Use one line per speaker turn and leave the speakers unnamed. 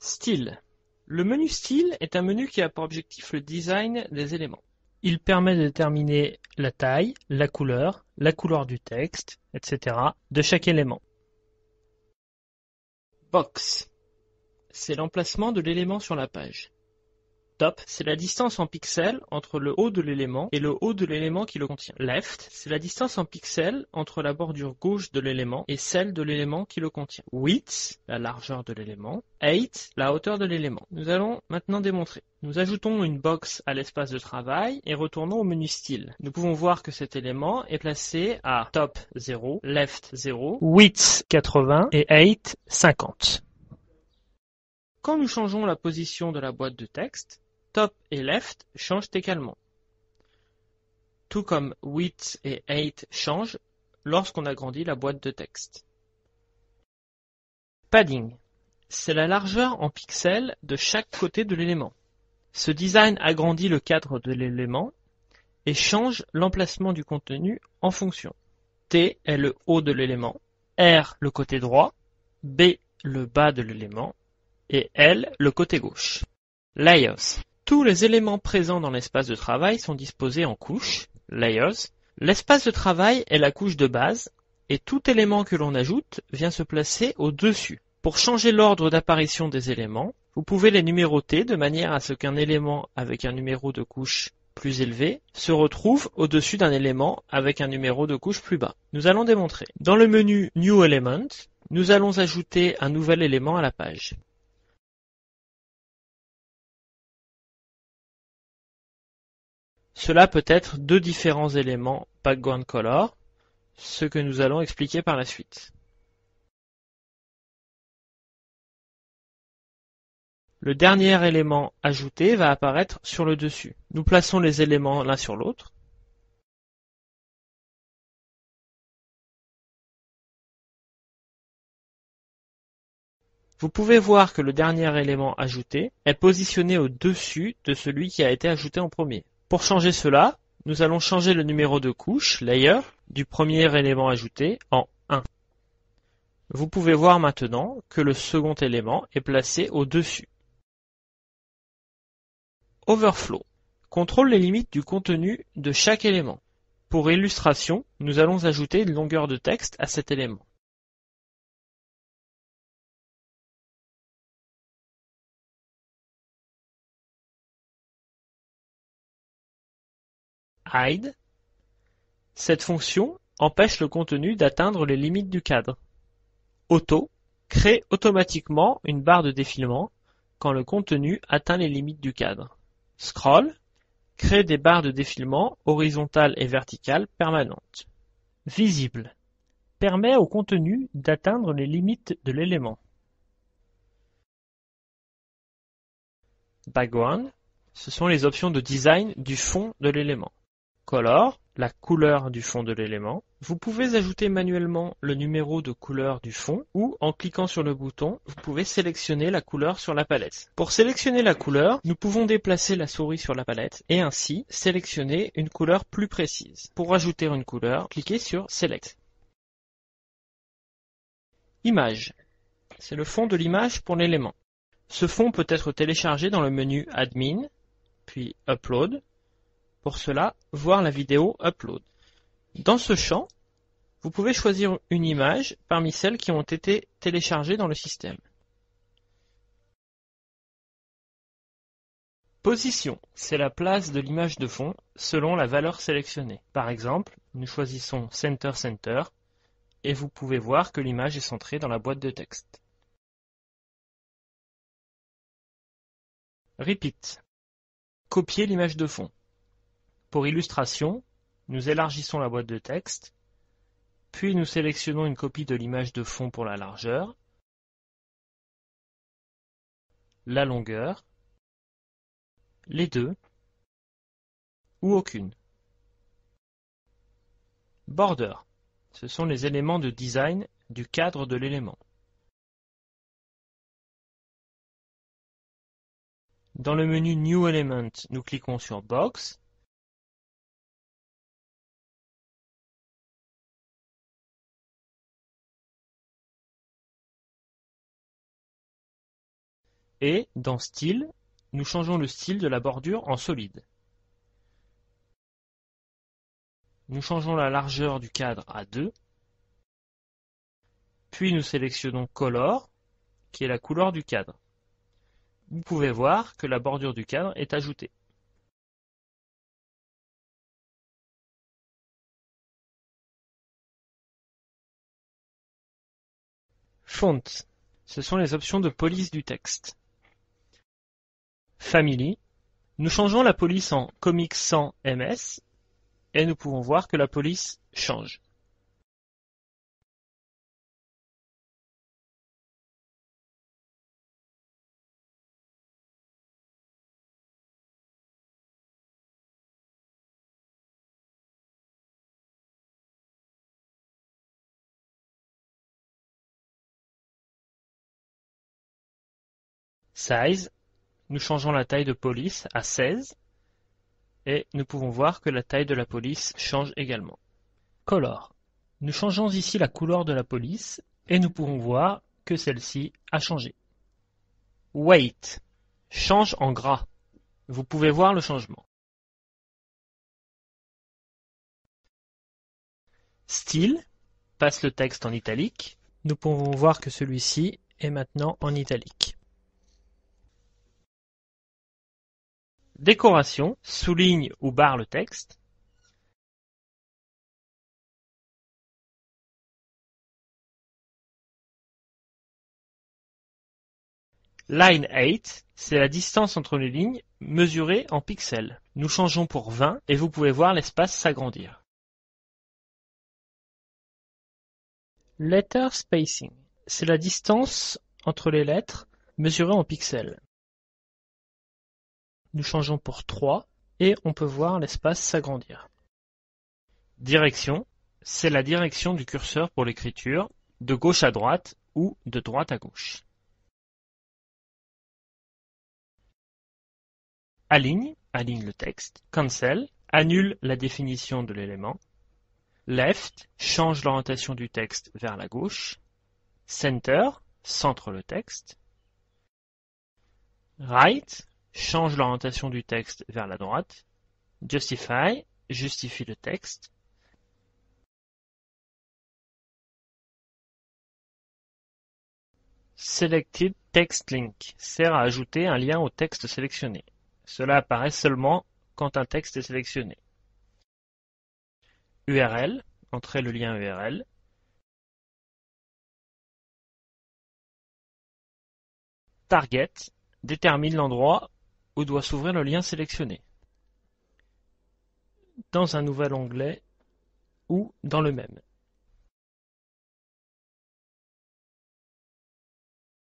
Style. Le menu Style est un menu qui a pour objectif le design des éléments. Il permet de déterminer la taille, la couleur du texte, etc. de chaque élément. Box. C'est l'emplacement de l'élément sur la page. Top, c'est la distance en pixels entre le haut de l'élément et le haut de l'élément qui le contient. Left, c'est la distance en pixels entre la bordure gauche de l'élément et celle de l'élément qui le contient. Width, la largeur de l'élément. Height, la hauteur de l'élément. Nous allons maintenant démontrer. Nous ajoutons une box à l'espace de travail et retournons au menu Style. Nous pouvons voir que cet élément est placé à top 0, left 0, width 80 et height 50. Quand nous changeons la position de la boîte de texte, top et left changent également. Tout comme width et height changent lorsqu'on agrandit la boîte de texte. Padding. C'est la largeur en pixels de chaque côté de l'élément. Ce design agrandit le cadre de l'élément et change l'emplacement du contenu en fonction. T est le haut de l'élément, R le côté droit, B le bas de l'élément et L le côté gauche. Layers. Tous les éléments présents dans l'espace de travail sont disposés en couches, layers. L'espace de travail est la couche de base et tout élément que l'on ajoute vient se placer au-dessus. Pour changer l'ordre d'apparition des éléments, vous pouvez les numéroter de manière à ce qu'un élément avec un numéro de couche plus élevé se retrouve au-dessus d'un élément avec un numéro de couche plus bas. Nous allons démontrer. Dans le menu New Element, nous allons ajouter un nouvel élément à la page. Cela peut être deux différents éléments background color, ce que nous allons expliquer par la suite. Le dernier élément ajouté va apparaître sur le dessus. Nous plaçons les éléments l'un sur l'autre. Vous pouvez voir que le dernier élément ajouté est positionné au-dessus de celui qui a été ajouté en premier. Pour changer cela, nous allons changer le numéro de couche, layer, du premier élément ajouté en 1. Vous pouvez voir maintenant que le second élément est placé au-dessus. Overflow. Contrôle les limites du contenu de chaque élément. Pour illustration, nous allons ajouter une longueur de texte à cet élément. Hide. Cette fonction empêche le contenu d'atteindre les limites du cadre. Auto crée automatiquement une barre de défilement quand le contenu atteint les limites du cadre. Scroll crée des barres de défilement horizontales et verticales permanentes. Visible permet au contenu d'atteindre les limites de l'élément. Background, ce sont les options de design du fond de l'élément. Color, la couleur du fond de l'élément. Vous pouvez ajouter manuellement le numéro de couleur du fond ou en cliquant sur le bouton, vous pouvez sélectionner la couleur sur la palette. Pour sélectionner la couleur, nous pouvons déplacer la souris sur la palette et ainsi sélectionner une couleur plus précise. Pour ajouter une couleur, cliquez sur Select. Image. C'est le fond de l'image pour l'élément. Ce fond peut être téléchargé dans le menu Admin, puis Upload. Pour cela, voir la vidéo Upload. Dans ce champ, vous pouvez choisir une image parmi celles qui ont été téléchargées dans le système. Position, c'est la place de l'image de fond selon la valeur sélectionnée. Par exemple, nous choisissons Center Center et vous pouvez voir que l'image est centrée dans la boîte de texte. Repeat, copier l'image de fond. Pour illustration, nous élargissons la boîte de texte, puis nous sélectionnons une copie de l'image de fond pour la largeur, la longueur, les deux, ou aucune. Border, ce sont les éléments de design du cadre de l'élément. Dans le menu New Element, nous cliquons sur Box. Et dans Style, nous changeons le style de la bordure en solide. Nous changeons la largeur du cadre à 2. Puis nous sélectionnons Color, qui est la couleur du cadre. Vous pouvez voir que la bordure du cadre est ajoutée. Font, ce sont les options de police du texte. Family, nous changeons la police en Comic Sans MS et nous pouvons voir que la police change. Size, nous changeons la taille de police à 16 et nous pouvons voir que la taille de la police change également. Color, nous changeons ici la couleur de la police et nous pouvons voir que celle-ci a changé. Weight, change en gras. Vous pouvez voir le changement. Style, passe le texte en italique. Nous pouvons voir que celui-ci est maintenant en italique. Décoration, souligne ou barre le texte. Line 8, c'est la distance entre les lignes mesurée en pixels. Nous changeons pour 20 et vous pouvez voir l'espace s'agrandir. Letter spacing, c'est la distance entre les lettres mesurée en pixels. Nous changeons pour 3 et on peut voir l'espace s'agrandir. Direction, c'est la direction du curseur pour l'écriture, de gauche à droite ou de droite à gauche. Aligne, aligne le texte. Cancel, annule la définition de l'élément. Left, change l'orientation du texte vers la gauche. Center, centre le texte. Right, change l'orientation du texte vers la droite. Justify, justifie le texte. Selected Text Link sert à ajouter un lien au texte sélectionné. Cela apparaît seulement quand un texte est sélectionné. URL, entrez le lien URL. Target, détermine l'endroit où doit s'ouvrir le lien sélectionné. Dans un nouvel onglet ou dans le même.